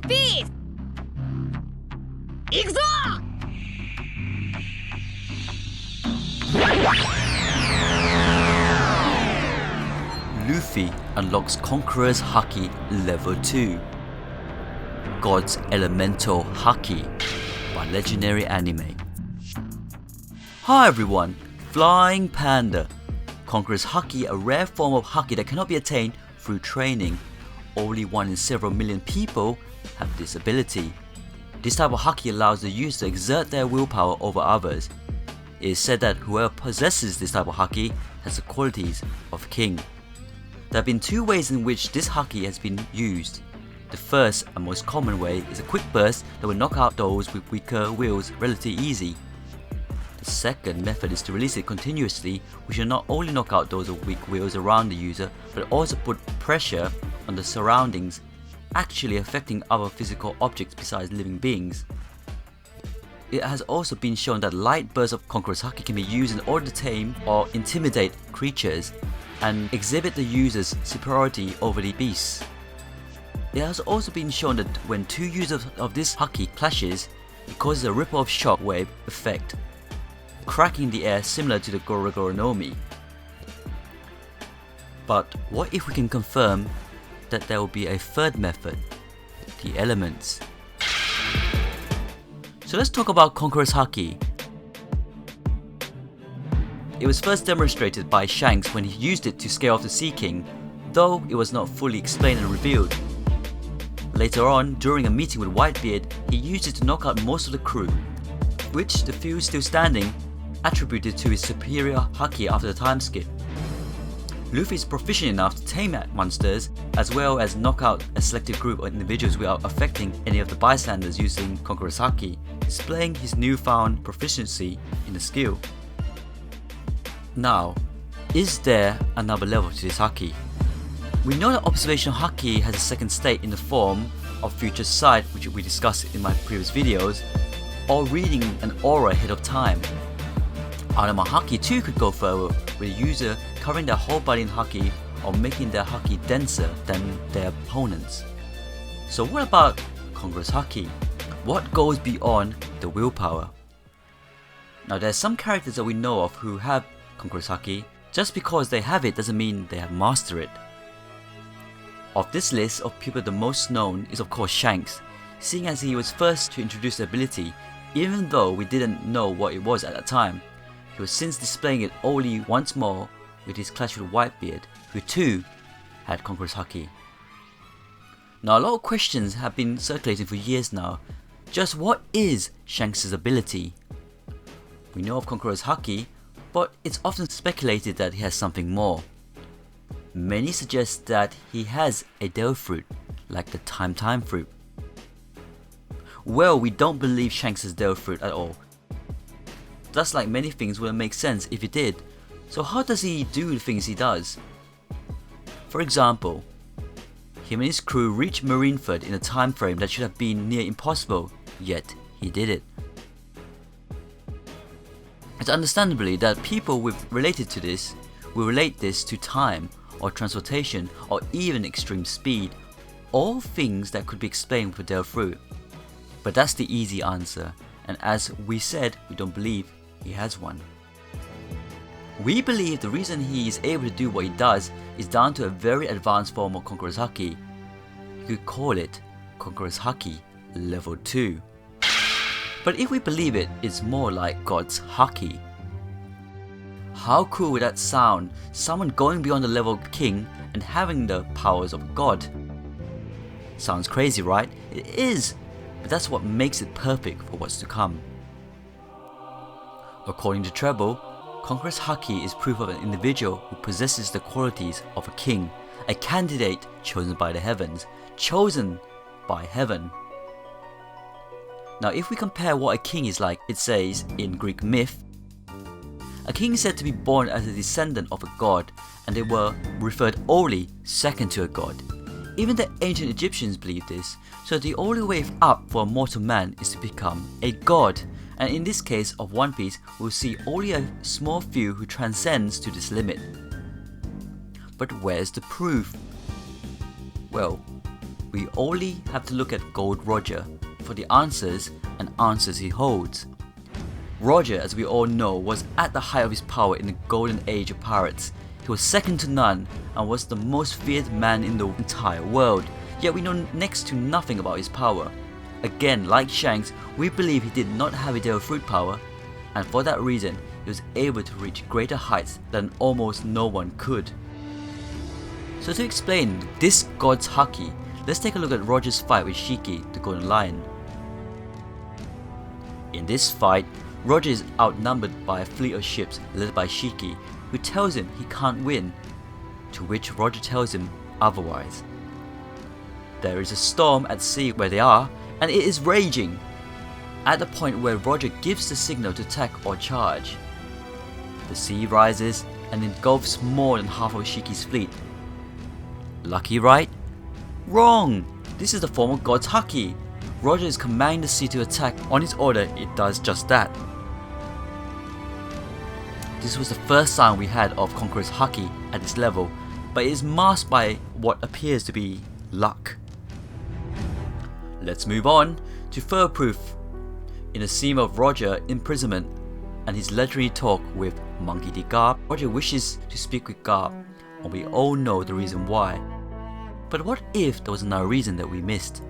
Peace! 行くぞ! Luffy unlocks Conquerors Haki Level 2. God's Elemental Haki by Legendary Anime. Hi everyone, Flying Panda. Conquerors Haki, a rare form of Haki that cannot be attained through training. Only 1 in several million people have this ability. This type of Haki allows the user to exert their willpower over others. It is said that whoever possesses this type of Haki has the qualities of a king. There have been 2 ways in which this Haki has been used. The first and most common way is a quick burst that will knock out those with weaker wills relatively easy. The second method is to release it continuously, which will not only knock out those with weak wills around the user, but also put pressure on the surroundings, actually affecting other physical objects besides living beings. It has also been shown that light bursts of Conquerors Haki can be used in order to tame or intimidate creatures and exhibit the user's superiority over the beasts. It has also been shown that when 2 users of this Haki clashes, it causes a ripple-off shock wave effect, cracking the air similar to the Gorogoronomi. But what if we can confirm that there will be a third method, the elements? So let's talk about Conquerors Haki. It was first demonstrated by Shanks when he used it to scare off the Sea King, though it was not fully explained and revealed. Later on, during a meeting with Whitebeard, he used it to knock out most of the crew, which the few still standing attributed to his superior Haki after the time skip. Luffy is proficient enough to tame monsters as well as knock out a selected group of individuals without affecting any of the bystanders using Conquerors Haki, displaying his newfound proficiency in the skill. Now, is there another level to this Haki? We know that Observation Haki has a second state in the form of Future Sight, which we discussed in my previous videos, or reading an aura ahead of time. Anima Haki too could go further, with a user covering their whole body in Haki or making their Haki denser than their opponents. So what about Conquerors Haki? What goes beyond the willpower? Now there are some characters that we know of who have Conquerors Haki. Just because they have it doesn't mean they have mastered it. Of this list of people, the most known is of course Shanks, seeing as he was first to introduce the ability, even though we didn't know what it was at that time. He was since displaying it only once more with his clash with Whitebeard, who too had Conquerors Haki. Now a lot of questions have been circulating for years now. Just what is Shanks' ability? We know of Conquerors Haki, but it's often speculated that he has something more. Many suggest that he has a Dell fruit, like the Time fruit. Well, we don't believe Shanks has Dell fruit at all. Thus, like many things, wouldn't make sense if he did. So how does he do the things he does? For example, him and his crew reached Marineford in a time frame that should have been near impossible, yet he did it. It's understandably that people related to this will relate this to time or transportation or even extreme speed, all things that could be explained with a Dell fruit. But that's the easy answer, and as we said, we don't believe he has one. We believe the reason he is able to do what he does is down to a very advanced form of Conquerors Haki. You could call it Conquerors Haki Level 2. But if we believe it, it's more like God's Haki. How cool would that sound? Someone going beyond the level of king and having the powers of God. Sounds crazy, right? It is, but that's what makes it perfect for what's to come. According to Treble, Conquerors Haki is proof of an individual who possesses the qualities of a king, a candidate chosen by the heavens, chosen by heaven. Now if we compare what a king is like, it says in Greek myth, a king is said to be born as a descendant of a god, and they were referred only second to a god. Even the ancient Egyptians believed this, so the only way up for a mortal man is to become a god. And in this case of One Piece, we'll see only a small few who transcends to this limit. But where's the proof? Well, we only have to look at Gold Roger for the answers and answers he holds. Roger, as we all know, was at the height of his power in the golden age of pirates. He was second to none and was the most feared man in the entire world, yet we know next to nothing about his power. Again, like Shanks, we believe he did not have a Devil Fruit power, and for that reason, he was able to reach greater heights than almost no one could. So to explain this God's Haki, let's take a look at Roger's fight with Shiki, the Golden Lion. In this fight, Roger is outnumbered by a fleet of ships led by Shiki, who tells him he can't win, to which Roger tells him otherwise. There is a storm at sea where they are, and it is raging, at the point where Roger gives the signal to attack or charge. The sea rises and engulfs more than half of Shiki's fleet. Lucky, right? Wrong! This is the form of God's Haki. Roger is commanding the sea to attack. On his order, it does just that. This was the first sign we had of Conquerors Haki at this level, but it is masked by what appears to be luck. Let's move on to further proof. In the scene of Roger imprisonment and his legendary talk with Monkey D. Garp, Roger wishes to speak with Garp, and we all know the reason why. But what if there was another reason that we missed?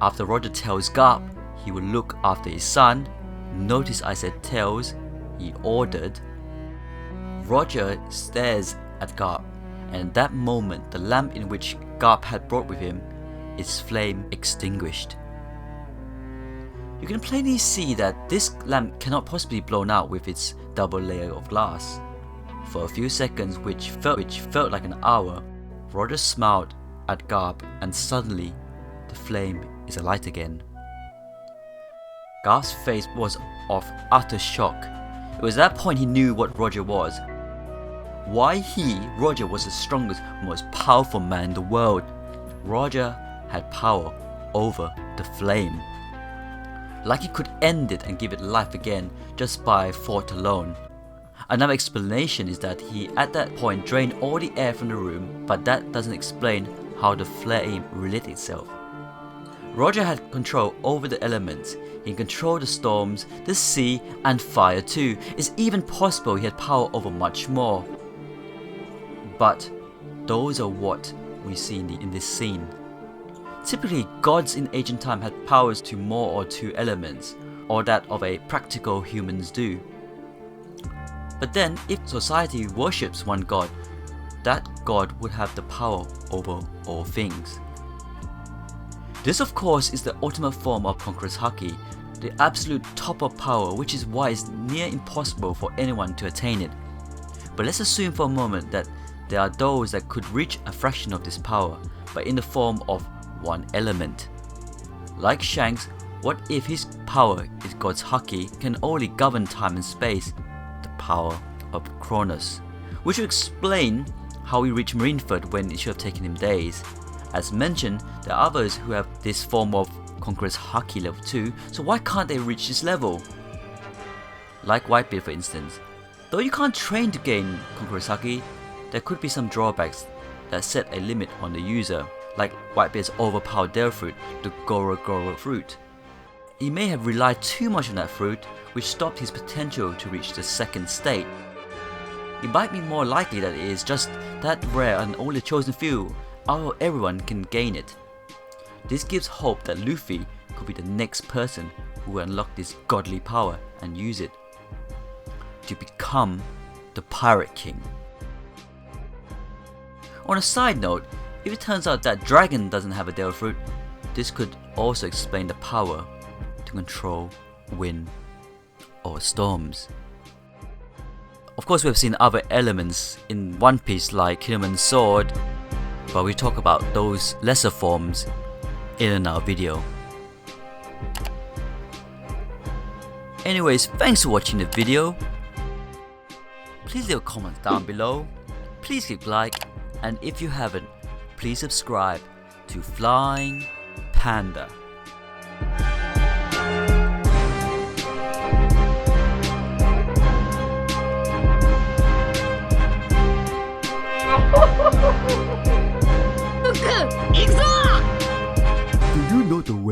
After Roger tells Garp he will look after his son, notice I said tells, he ordered. Roger stares at Garp, and at that moment the lamp in which Garp had brought with him, its flame extinguished. You can plainly see that this lamp cannot possibly be blown out with its double layer of glass. For a few seconds, which felt like an hour, Roger smiled at Garp, and suddenly the flame is alight again. Garp's face was of utter shock. It was at that point he knew what Roger was. Why he, Roger, was the strongest, most powerful man in the world. Roger had power over the flame. Like he could end it and give it life again just by thought alone. Another explanation is that he at that point drained all the air from the room, but that doesn't explain how the flame relit itself. Roger had control over the elements. He controlled the storms, the sea, and fire too. It's even possible he had power over much more. But those are what we see in this scene. Typically, gods in ancient time had powers to more or two elements, or that of a practical humans do. But then, if society worships one god, that god would have the power over all things. This of course is the ultimate form of Conquerors Haki, the absolute top of power, which is why it's near impossible for anyone to attain it. But let's assume for a moment that there are those that could reach a fraction of this power, but in the form of one element. Like Shanks, what if his power is God's Haki can only govern time and space, the power of Cronus, which would explain how he reached Marineford when it should have taken him days. As mentioned, there are others who have this form of Conquerors Haki level 2, so why can't they reach this level? Like Whitebeard for instance. Though you can't train to gain Conquerors Haki, there could be some drawbacks that set a limit on the user, like Whitebeard's overpowered Devil Fruit, the GORO fruit. He may have relied too much on that fruit, which stopped his potential to reach the second state. It might be more likely that it is just that rare and only a chosen few out of everyone can gain it. This gives hope that Luffy could be the next person who will unlock this godly power and use it to become the Pirate King. On a side note, if it turns out that Dragon doesn't have a Devil Fruit, this could also explain the power to control wind or storms. Of course, we have seen other elements in One Piece like Killman's sword, but we talk about those lesser forms in another video. Anyways, thanks for watching the video. Please leave a comment down below, please click like, and if you haven't, please subscribe to Flying Panda. Look, 行くぞ Do you know the way?